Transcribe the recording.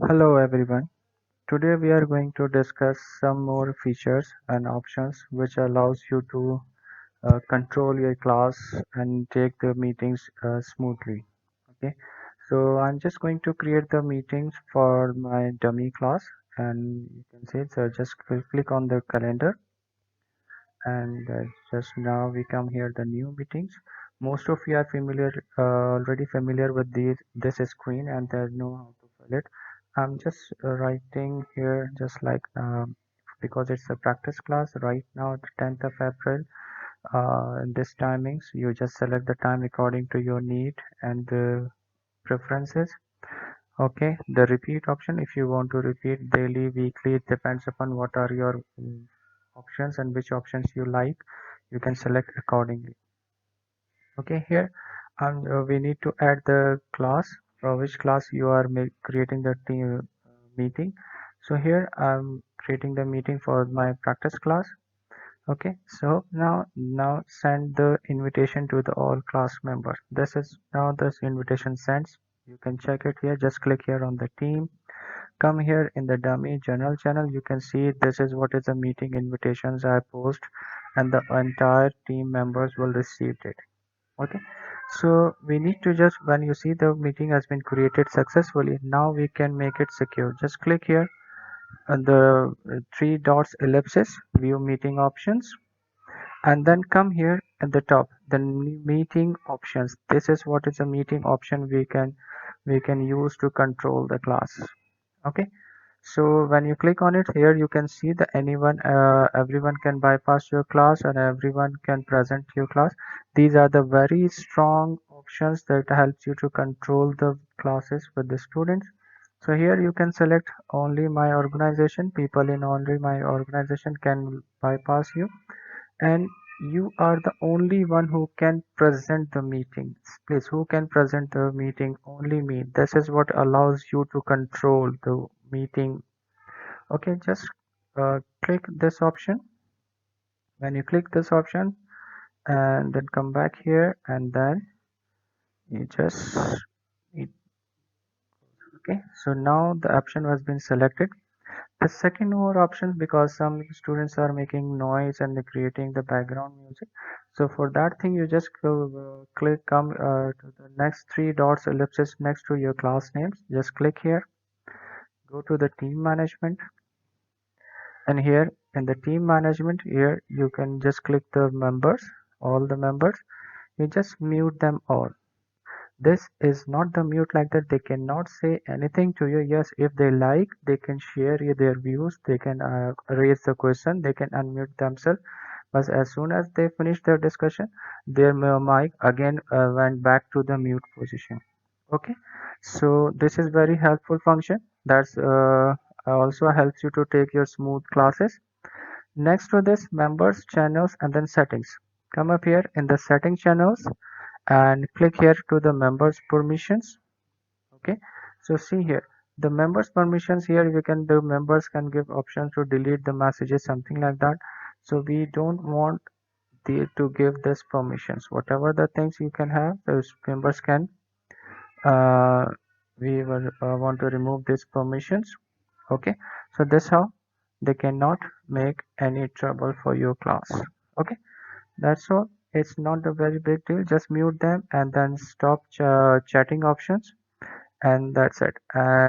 Hello everyone. Today we are going to discuss some more features and options which allows you to control your class and take the meetings smoothly. Okay. So I'm just going to create the meetings for my dummy class, and you can see so just click on the calendar, and just now we come here the new meetings. Most of you are familiar already familiar with this screen, and they know how to fill it. I'm just writing here just like because it's a practice class right now, the 10th of April. In this timings you just select the time according to your need and the preferences. Okay, the repeat option, if you want to repeat daily, weekly, it depends upon what are your options and which options you like. You can select accordingly. Okay, here we need to add the class for which class you are creating the team meeting. So here I'm creating the meeting for my practice class. Okay, so now send the invitation to the all class members. This is now this invitation sends. You can check it here. Just click here on the team. Come here in the dummy general channel. You can see this is what is the meeting invitations I post, and the entire team members will receive it. Okay, so we need to just when you see the meeting has been created successfully, now we can make it secure. Just click here on the three dots ellipsis, view meeting options, and then come here at the top the meeting options. This is what is a meeting option we can use to control the class. Okay, so when you click on it here, you can see that everyone can bypass your class and everyone can present your class. These are the very strong options that helps you to control the classes with the students. So here you can select only my organization. People in only my organization can bypass you, and you are the only one who can present the meetings. Please, who can present the meeting? Only me. This is what allows you to control the meeting. Okay, just click this option. When you click this option and then come back here, and then you just okay, so now the option has been selected. The second more option, because some students are making noise and they're creating the background music. So for that thing, you just come to the next three dots ellipsis next to your class names. Just click here, go to the team management, and here in the team management, here you can just click the members, all the members. You just mute them all. This is not the mute like that. They cannot say anything to you. Yes, if they like, they can share their views. They can raise the question. They can unmute themselves. But as soon as they finish their discussion, their mic again went back to the mute position. Okay, so this is very helpful function. That's also helps you to take your smooth classes. Next to this, members, channels, and then settings. Come up here in the setting channels and click here to the members permissions. Okay, so see here the members permissions. Here we can the members can give options to delete the messages, something like that. So we don't want to give this permissions. Whatever the things you can have, those members can uh, we will want to remove these permissions. Okay, so this how they cannot make any trouble for your class. Okay, that's all. It's not a very big deal. Just mute them and then stop chatting options, and that's it. And